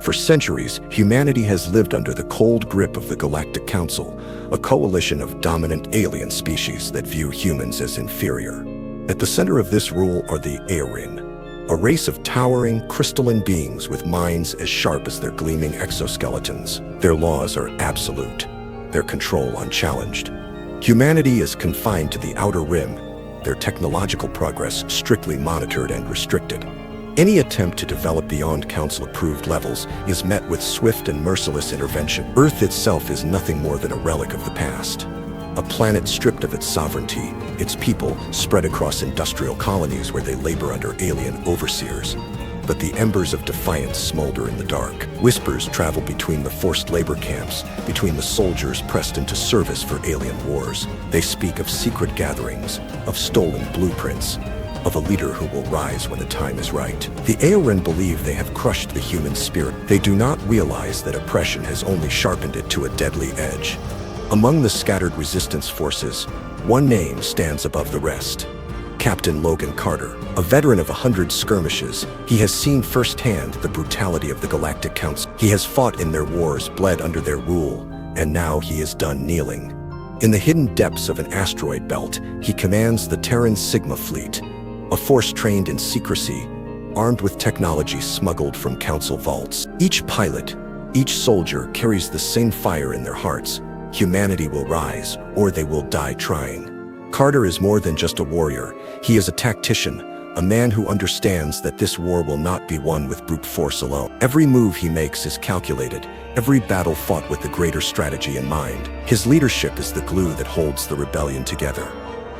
For centuries, humanity has lived under the cold grip of the Galactic Council, a coalition of dominant alien species that view humans as inferior. At the center of this rule are the Aerin, a race of towering, crystalline beings with minds as sharp as their gleaming exoskeletons. Their laws are absolute, their control unchallenged. Humanity is confined to the outer rim, their technological progress strictly monitored and restricted. Any attempt to develop beyond Council-approved levels is met with swift and merciless intervention. Earth itself is nothing more than a relic of the past. A planet stripped of its sovereignty, its people spread across industrial colonies where they labor under alien overseers. But the embers of defiance smolder in the dark. Whispers travel between the forced labor camps, between the soldiers pressed into service for alien wars. They speak of secret gatherings, of stolen blueprints, of a leader who will rise when the time is right. The Aerin believe they have crushed the human spirit. They do not realize that oppression has only sharpened it to a deadly edge. Among the scattered resistance forces, one name stands above the rest. Captain Logan Carter, a veteran of 100 skirmishes, he has seen firsthand the brutality of the Galactic Council. He has fought in their wars, bled under their rule, and now he is done kneeling. In the hidden depths of an asteroid belt, he commands the Terran Sigma fleet, a force trained in secrecy, armed with technology smuggled from Council vaults. Each pilot, each soldier carries the same fire in their hearts. Humanity will rise, or they will die trying. Carter is more than just a warrior. He is a tactician, a man who understands that this war will not be won with brute force alone. Every move he makes is calculated, every battle fought with the greater strategy in mind. His leadership is the glue that holds the rebellion together.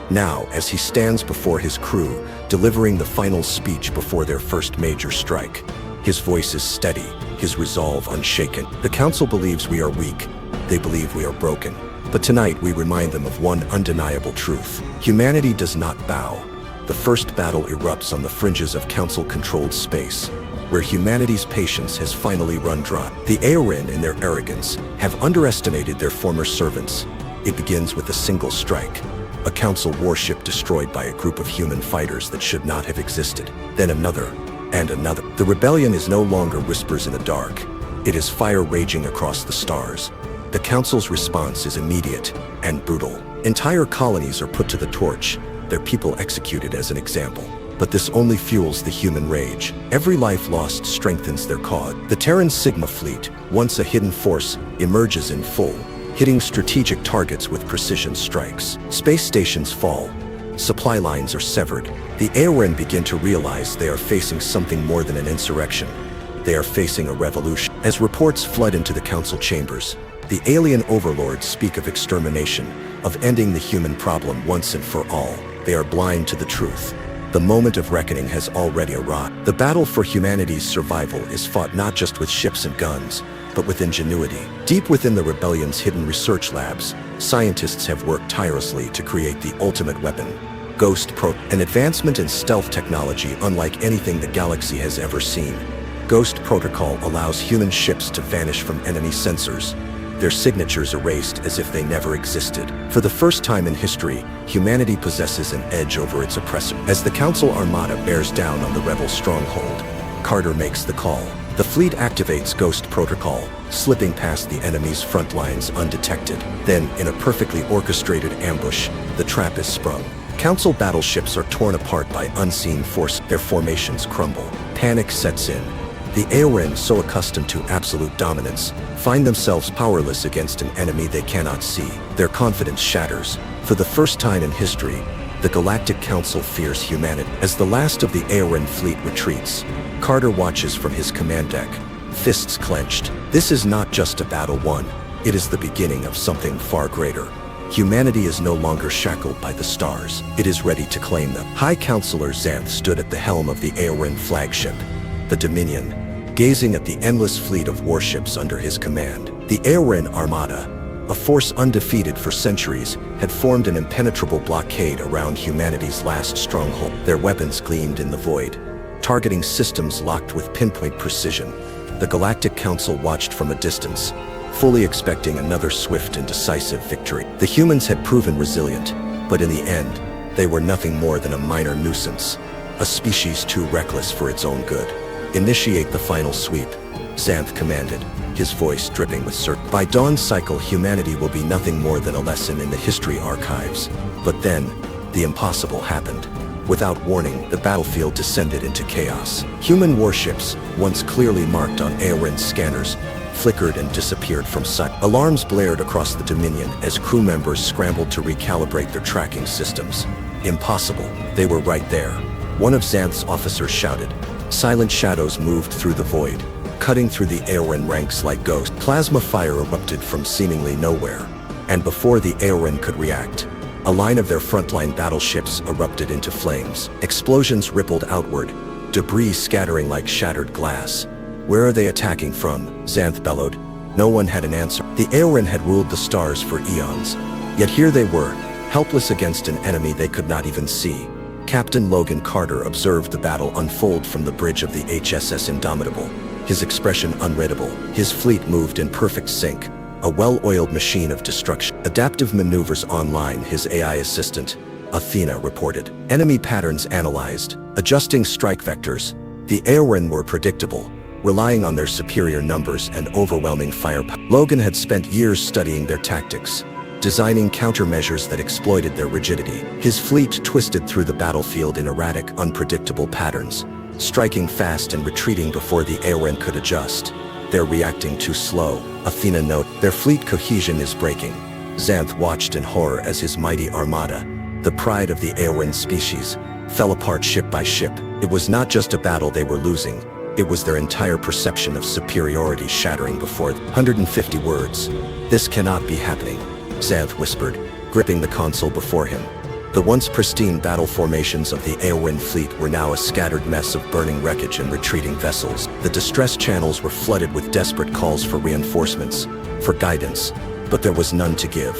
Now, as he stands before his crew, delivering the final speech before their first major strike, his voice is steady, his resolve unshaken. The Council believes we are weak. They believe we are broken. But tonight we remind them of one undeniable truth. Humanity does not bow. The first battle erupts on the fringes of Council-controlled space, where humanity's patience has finally run dry. The Aerin, in their arrogance, have underestimated their former servants. It begins with a single strike. A Council warship destroyed by a group of human fighters that should not have existed. Then another, and another. The rebellion is no longer whispers in the dark. It is fire raging across the stars. The Council's response is immediate and brutal. Entire colonies are put to the torch, their people executed as an example. But this only fuels the human rage. Every life lost strengthens their cause. The Terran Sigma fleet, once a hidden force, emerges in full, hitting strategic targets with precision strikes. Space stations fall. Supply lines are severed. The Aerin begin to realize they are facing something more than an insurrection. They are facing a revolution. As reports flood into the Council chambers, the alien overlords speak of extermination, of ending the human problem once and for all. They are blind to the truth. The moment of reckoning has already arrived. The battle for humanity's survival is fought not just with ships and guns, but with ingenuity. Deep within the rebellion's hidden research labs, scientists have worked tirelessly to create the ultimate weapon, Ghost Protocol, an advancement in stealth technology unlike anything the galaxy has ever seen. Ghost Protocol allows human ships to vanish from enemy sensors, their signatures erased as if they never existed. For the first time in history, humanity possesses an edge over its oppressor. As the Council Armada bears down on the rebel stronghold, Carter makes the call. The fleet activates Ghost Protocol, slipping past the enemy's front lines undetected. Then, in a perfectly orchestrated ambush, the trap is sprung. Council battleships are torn apart by unseen force. Their formations crumble. Panic sets in. The Aerin, so accustomed to absolute dominance, find themselves powerless against an enemy they cannot see. Their confidence shatters. For the first time in history, the Galactic Council fears humanity. As the last of the Aerin fleet retreats, Carter watches from his command deck, fists clenched. This is not just a battle won. It is the beginning of something far greater. Humanity is no longer shackled by the stars. It is ready to claim them. High Counselor Xanth stood at the helm of the Aerin flagship, the Dominion, gazing at the endless fleet of warships under his command. The Aerin Armada, a force undefeated for centuries, had formed an impenetrable blockade around humanity's last stronghold. Their weapons gleamed in the void, targeting systems locked with pinpoint precision. The Galactic Council watched from a distance, fully expecting another swift and decisive victory. The humans had proven resilient, but in the end, they were nothing more than a minor nuisance, a species too reckless for its own good. Initiate the final sweep, Xanth commanded, his voice dripping with certainty. By dawn's cycle, humanity will be nothing more than a lesson in the history archives. But then, the impossible happened. Without warning, the battlefield descended into chaos. Human warships, once clearly marked on Aorin's scanners, flickered and disappeared from sight. Alarms blared across the Dominion as crew members scrambled to recalibrate their tracking systems. Impossible. They were right there. One of Xanth's officers shouted. Silent shadows moved through the void, cutting through the Aorin ranks like ghosts. Plasma fire erupted from seemingly nowhere. And before the Aorin could react, a line of their frontline battleships erupted into flames. Explosions rippled outward, debris scattering like shattered glass. Where are they attacking from? Xanth bellowed. No one had an answer. The Aorin had ruled the stars for eons. Yet here they were, helpless against an enemy they could not even see. Captain Logan Carter observed the battle unfold from the bridge of the HSS Indomitable, his expression unreadable. His fleet moved in perfect sync, a well-oiled machine of destruction. Adaptive maneuvers online, his AI assistant, Athena, reported. Enemy patterns analyzed, adjusting strike vectors. The Aorin were predictable, relying on their superior numbers and overwhelming firepower. Logan had spent years studying their tactics, designing countermeasures that exploited their rigidity. His fleet twisted through the battlefield in erratic, unpredictable patterns, striking fast and retreating before the Aorin could adjust. They're reacting too slow, Athena noted. Their fleet cohesion is breaking. Xanth watched in horror as his mighty armada, the pride of the Aorin species, fell apart ship by ship. It was not just a battle they were losing. It was their entire perception of superiority shattering before them. 150 words. This cannot be happening, Xanth whispered, gripping the console before him. The once pristine battle formations of the Aorin fleet were now a scattered mess of burning wreckage and retreating vessels. The distress channels were flooded with desperate calls for reinforcements, for guidance, but there was none to give.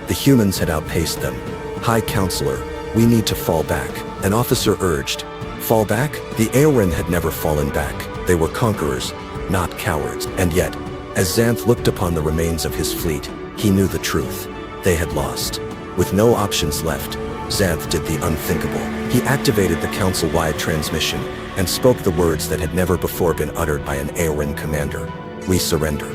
The humans had outpaced them. High Counselor, we need to fall back, an officer urged. Fall back? The Aorin had never fallen back. They were conquerors, not cowards. And yet, as Xanth looked upon the remains of his fleet, he knew the truth. They had lost. With no options left, Xanth did the unthinkable. He activated the council-wide transmission and spoke the words that had never before been uttered by an Aorin commander. We surrender.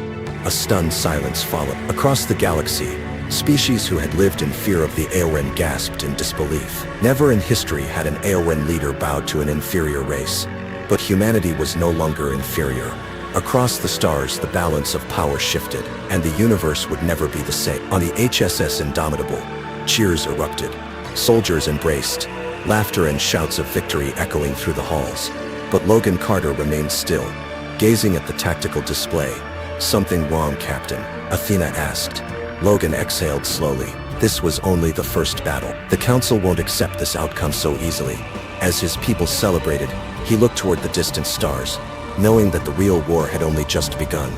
A stunned silence followed. Across the galaxy, species who had lived in fear of the Aorin gasped in disbelief. Never in history had an Aorin leader bowed to an inferior race. But humanity was no longer inferior. Across the stars, the balance of power shifted, and the universe would never be the same. On the HSS Indomitable, cheers erupted. Soldiers embraced, laughter and shouts of victory echoing through the halls. But Logan Carter remained still, gazing at the tactical display. Something wrong, Captain? Athena asked. Logan exhaled slowly. This was only the first battle. The Council won't accept this outcome so easily. As his people celebrated, he looked toward the distant stars, knowing that the real war had only just begun.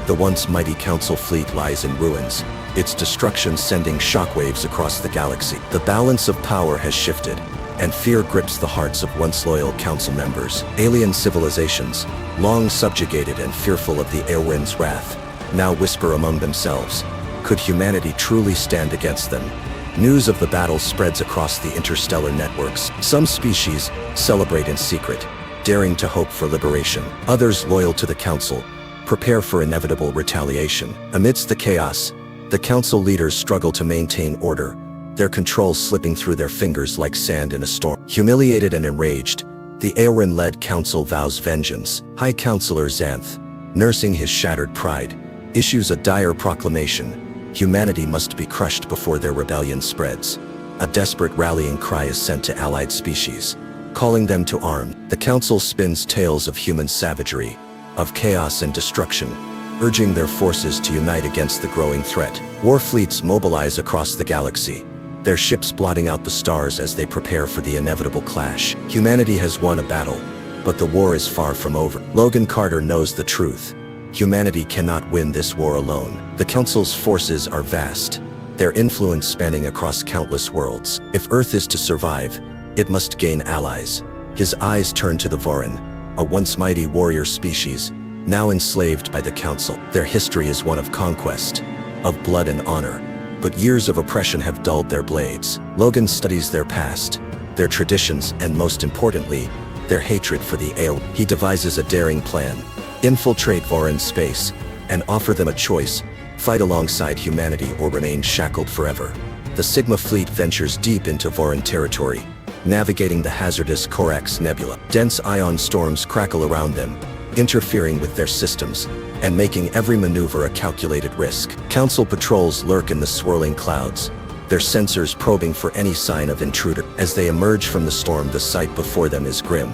The once mighty Council fleet lies in ruins, its destruction sending shockwaves across the galaxy. The balance of power has shifted, and fear grips the hearts of once loyal Council members. Alien civilizations, long subjugated and fearful of the Aorin's wrath, now whisper among themselves. Could humanity truly stand against them? News of the battle spreads across the interstellar networks. Some species celebrate in secret, daring to hope for liberation. Others, loyal to the Council, prepare for inevitable retaliation. Amidst the chaos, the Council leaders struggle to maintain order, their control slipping through their fingers like sand in a storm. Humiliated and enraged, the Aorin-led Council vows vengeance. High Counselor Xanth, nursing his shattered pride, issues a dire proclamation. Humanity must be crushed before their rebellion spreads. A desperate rallying cry is sent to allied species, calling them to arms. The Council spins tales of human savagery, of chaos and destruction, urging their forces to unite against the growing threat. War fleets mobilize across the galaxy, their ships blotting out the stars as they prepare for the inevitable clash. Humanity has won a battle, but the war is far from over. Logan Carter knows the truth. Humanity cannot win this war alone. The Council's forces are vast, their influence spanning across countless worlds. If Earth is to survive, it must gain allies. His eyes turn to the Vorin, a once mighty warrior species, now enslaved by the Council. Their history is one of conquest, of blood and honor, but years of oppression have dulled their blades. Logan studies their past, their traditions, and most importantly, their hatred for the Aorin. He devises a daring plan, infiltrate Voron space, and offer them a choice: fight alongside humanity or remain shackled forever. The Sigma fleet ventures deep into Voron territory, navigating the hazardous Corax Nebula. Dense ion storms crackle around them, interfering with their systems and making every maneuver a calculated risk. Council patrols lurk in the swirling clouds, their sensors probing for any sign of intruder. As they emerge from the storm, the sight before them is grim.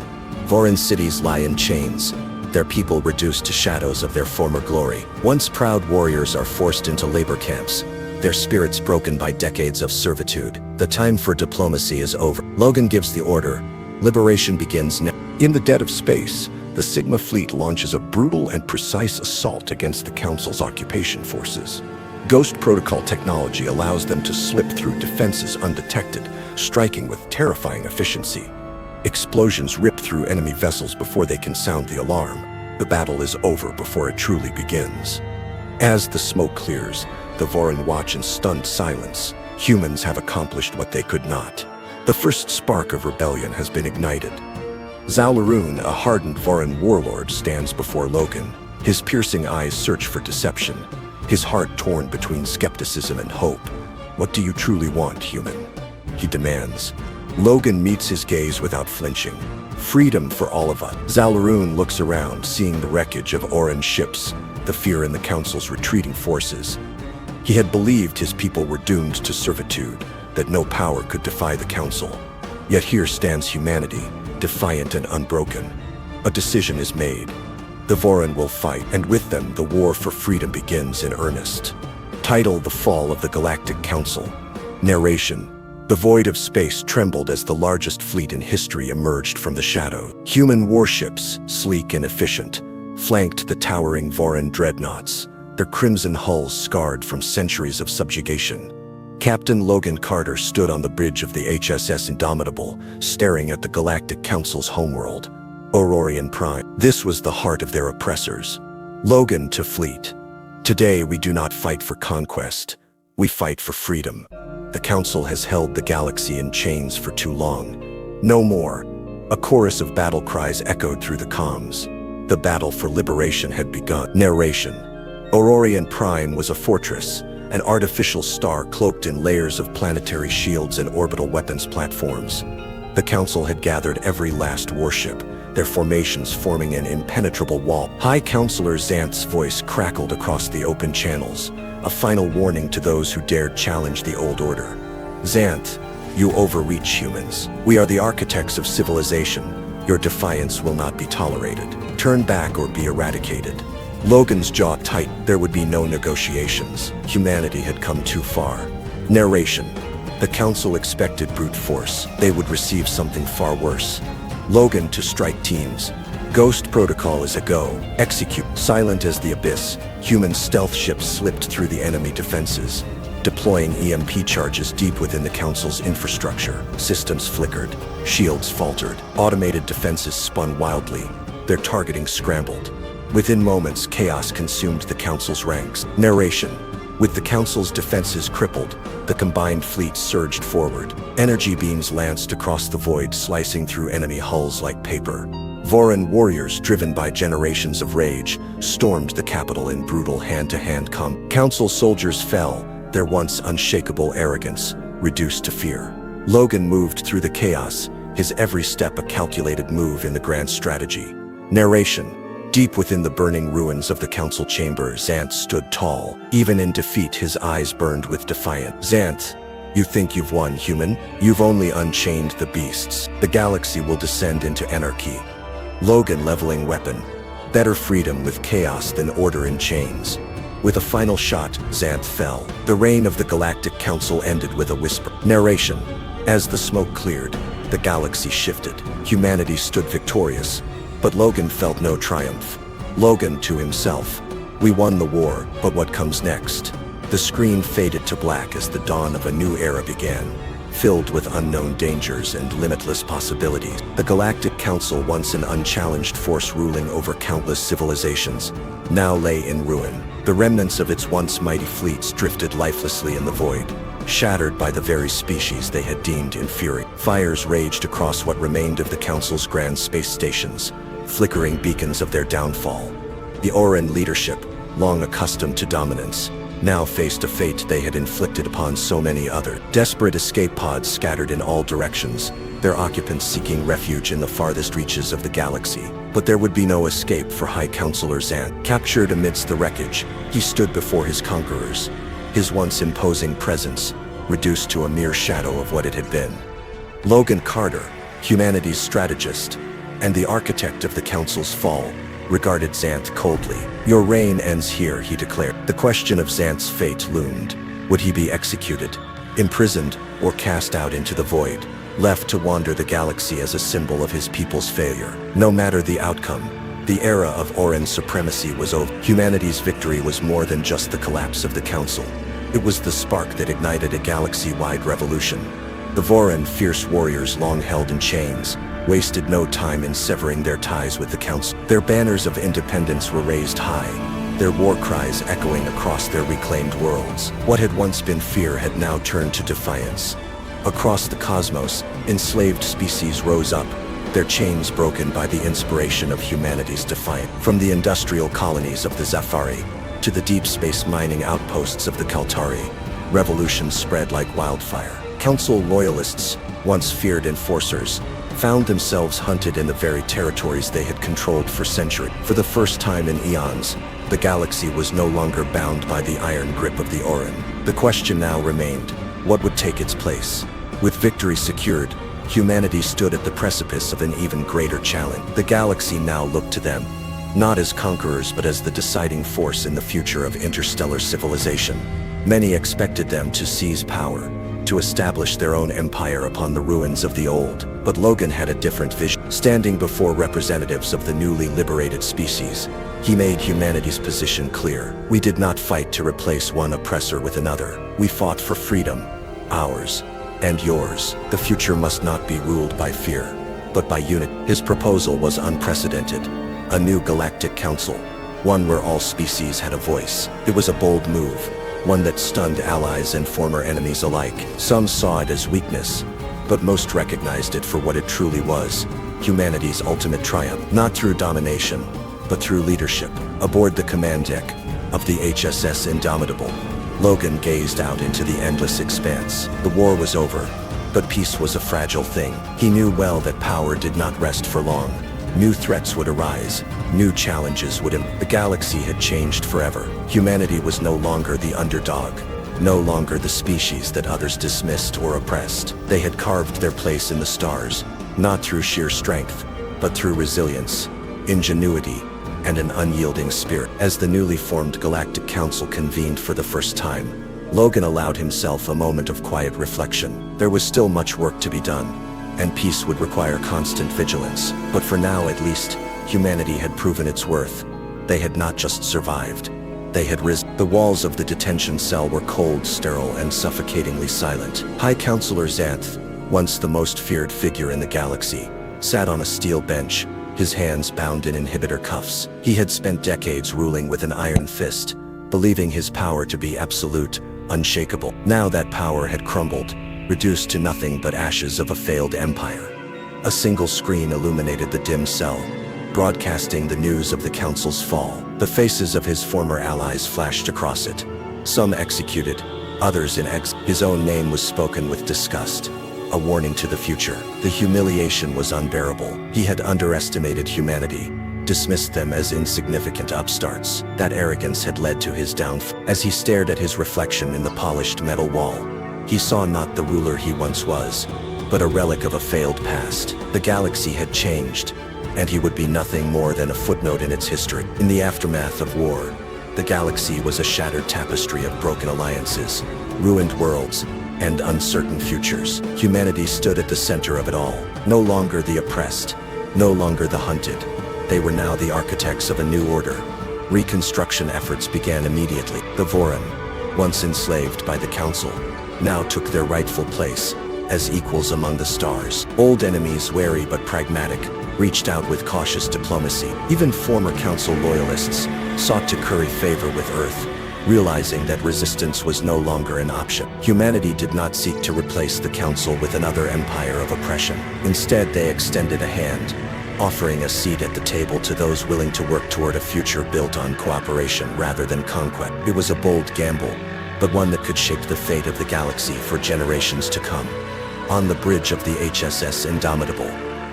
Voron cities lie in chains, their people reduced to shadows of their former glory. Once proud warriors are forced into labor camps, their spirits broken by decades of servitude. The time for diplomacy is over. Logan gives the order. Liberation begins now. In the dead of space, the Sigma fleet launches a brutal and precise assault against the Council's occupation forces. Ghost protocol technology allows them to slip through defenses undetected, striking with terrifying efficiency. Explosions rip through enemy vessels before they can sound the alarm. The battle is over before it truly begins. As the smoke clears, the Voron watch in stunned silence. Humans have accomplished what they could not. The first spark of rebellion has been ignited. Zalaroon, a hardened Voron warlord, stands before Logan. His piercing eyes search for deception, his heart torn between skepticism and hope. "What do you truly want, human?" he demands. Logan meets his gaze without flinching. "Freedom for all of us." Zalaroon looks around, seeing the wreckage of Oran ships, the fear in the Council's retreating forces. He had believed his people were doomed to servitude, that no power could defy the Council. Yet here stands humanity, defiant and unbroken. A decision is made. The Voron will fight, and with them the war for freedom begins in earnest. Title: The Fall of the Galactic Council. Narration: The void of space trembled as the largest fleet in history emerged from the shadow. Human warships, sleek and efficient, flanked the towering Voron dreadnoughts, their crimson hulls scarred from centuries of subjugation. Captain Logan Carter stood on the bridge of the HSS Indomitable, staring at the Galactic Council's homeworld, Aurorian Prime. This was the heart of their oppressors. Logan to fleet: "Today we do not fight for conquest, we fight for freedom. The Council has held the galaxy in chains for too long. No more." A chorus of battle cries echoed through the comms. The battle for liberation had begun. Narration: Aurorian Prime was a fortress, an artificial star cloaked in layers of planetary shields and orbital weapons platforms. The Council had gathered every last warship, their formations forming an impenetrable wall. High Counselor Xanth's voice crackled across the open channels, a final warning to those who dared challenge the old order. "Xanth, you overreach, humans. We are the architects of civilization. Your defiance will not be tolerated. Turn back or be eradicated." Logan's jaw tight. There would be no negotiations. Humanity had come too far. Narration: The Council expected brute force. They would receive something far worse. Logan to strike teams. Ghost protocol is a go. Execute. Silent as the abyss, human stealth ships slipped through the enemy defenses, deploying EMP charges deep within the Council's infrastructure. Systems flickered, shields faltered, automated defenses spun wildly, their targeting scrambled. Within moments, chaos consumed the Council's ranks. Narration: With the Council's defenses crippled, the combined fleet surged forward. Energy beams lanced across the void, slicing through enemy hulls like paper. Voron warriors, driven by generations of rage, stormed the capital in brutal hand-to-hand combat. Council soldiers fell, their once unshakable arrogance reduced to fear. Logan moved through the chaos, his every step a calculated move in the grand strategy. Narration: Deep within the burning ruins of the Council chamber, Xanth stood tall. Even in defeat, his eyes burned with defiance. "Xanth, you think you've won, human? You've only unchained the beasts. The galaxy will descend into anarchy." Logan leveling weapon. Better freedom with chaos than order in chains. With a final shot, Xanth fell. The reign of the Galactic Council ended with a whisper. Narration: As the smoke cleared, the galaxy shifted. Humanity stood victorious, but Logan felt no triumph. Logan to himself: "We won the war, but what comes next?" The screen faded to black as the dawn of a new era began, filled with unknown dangers and limitless possibilities. The Galactic Council, once an unchallenged force ruling over countless civilizations, now lay in ruin. The remnants of its once mighty fleets drifted lifelessly in the void, shattered by the very species they had deemed inferior. Fires raged across what remained of the Council's grand space stations, flickering beacons of their downfall. The Oran leadership, long accustomed to dominance, now faced a fate they had inflicted upon so many other. Desperate escape pods scattered in all directions, their occupants seeking refuge in the farthest reaches of the galaxy. But there would be no escape for High Counselor Xanth. Captured amidst the wreckage, he stood before his conquerors, his once imposing presence reduced to a mere shadow of what it had been. Logan Carter, humanity's strategist, and the architect of the Council's fall, regarded Xanth coldly. "Your reign ends here," he declared. The question of Xanth's fate loomed. Would he be executed, imprisoned, or cast out into the void, left to wander the galaxy as a symbol of his people's failure? No matter the outcome, the era of Oran supremacy was over. Humanity's victory was more than just the collapse of the Council. It was the spark that ignited a galaxy-wide revolution. The Voran, fierce warriors long held in chains, wasted no time in severing their ties with the Council. Their banners of independence were raised high, their war cries echoing across their reclaimed worlds. What had once been fear had now turned to defiance. Across the cosmos, enslaved species rose up, their chains broken by the inspiration of humanity's defiance. From the industrial colonies of the Zafari to the deep space mining outposts of the Kaltari, revolution spread like wildfire. Council loyalists, once feared enforcers, found themselves hunted in the very territories they had controlled for centuries. For the first time in eons, the galaxy was no longer bound by the iron grip of the Oran. The question now remained, what would take its place? With victory secured, humanity stood at the precipice of an even greater challenge. The galaxy now looked to them, not as conquerors but as the deciding force in the future of interstellar civilization. Many expected them to seize power, to establish their own empire upon the ruins of the old. But Logan had a different vision. Standing before representatives of the newly liberated species, he made humanity's position clear. We did not fight to replace one oppressor with another. We fought for freedom, ours and yours. The future must not be ruled by fear, but by unity. His proposal was unprecedented. A new galactic council, one where all species had a voice. It was a bold move, one that stunned allies and former enemies alike. Some saw it as weakness, but most recognized it for what it truly was, humanity's ultimate triumph. Not through domination, but through leadership. Aboard the command deck of the HSS Indomitable, Logan gazed out into the endless expanse. The war was over, but peace was a fragile thing. He knew well that power did not rest for long. New threats would arise, new challenges would emerge. The galaxy had changed forever. Humanity was no longer the underdog, no longer the species that others dismissed or oppressed. They had carved their place in the stars, not through sheer strength, but through resilience, ingenuity, and an unyielding spirit. As the newly formed Galactic Council convened for the first time, Logan allowed himself a moment of quiet reflection. There was still much work to be done, and peace would require constant vigilance. But for now, at least, humanity had proven its worth. They had not just survived, they had risen. The walls of the detention cell were cold, sterile, and suffocatingly silent. High Counselor Xanth, once the most feared figure in the galaxy, sat on a steel bench, his hands bound in inhibitor cuffs. He had spent decades ruling with an iron fist, believing his power to be absolute, unshakable. Now that power had crumbled, reduced to nothing but ashes of a failed empire. A single screen illuminated the dim cell, broadcasting the news of the Council's fall. The faces of his former allies flashed across it, some executed, others in exile. His own name was spoken with disgust, a warning to the future. The humiliation was unbearable. He had underestimated humanity, dismissed them as insignificant upstarts. That arrogance had led to his downfall. As he stared at his reflection in the polished metal wall, he saw not the ruler he once was, but a relic of a failed past. The galaxy had changed, and he would be nothing more than a footnote in its history. In the aftermath of war, the galaxy was a shattered tapestry of broken alliances, ruined worlds, and uncertain futures. Humanity stood at the center of it all. No longer the oppressed, no longer the hunted. They were now the architects of a new order. Reconstruction efforts began immediately. The Voran, once enslaved by the Council, now took their rightful place as equals among the stars. Old enemies, wary but pragmatic, reached out with cautious diplomacy. Even former Council loyalists sought to curry favor with Earth, realizing that resistance was no longer an option. Humanity did not seek to replace the Council with another empire of oppression. Instead, they extended a hand, offering a seat at the table to those willing to work toward a future built on cooperation rather than conquest. It was a bold gamble, but one that could shape the fate of the galaxy for generations to come. On the bridge of the HSS Indomitable,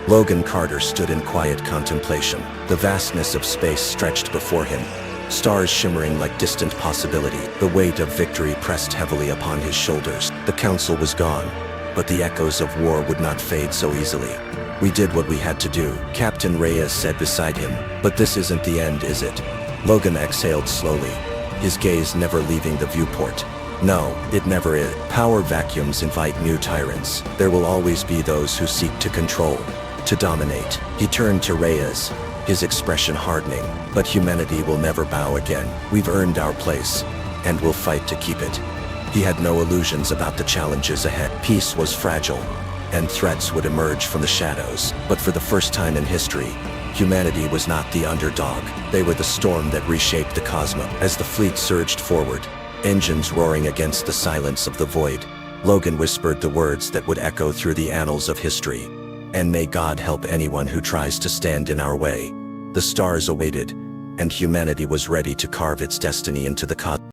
Logan Carter stood in quiet contemplation. The vastness of space stretched before him, stars shimmering like distant possibility. The weight of victory pressed heavily upon his shoulders. The council was gone, but the echoes of war would not fade so easily. "We did what we had to do," Captain Reyes said beside him. "But this isn't the end, is it?" Logan exhaled slowly, his gaze never leaving the viewport. "No, it never is. Power vacuums invite new tyrants. There will always be those who seek to control, to dominate." He turned to Reyes, his expression hardening. "But humanity will never bow again. We've earned our place, and we'll fight to keep it." He had no illusions about the challenges ahead. Peace was fragile, and threats would emerge from the shadows. But for the first time in history, humanity was not the underdog. They were the storm that reshaped the cosmos. As the fleet surged forward, engines roaring against the silence of the void, Logan whispered the words that would echo through the annals of history. "And may God help anyone who tries to stand in our way." The stars awaited, and humanity was ready to carve its destiny into the cosmos.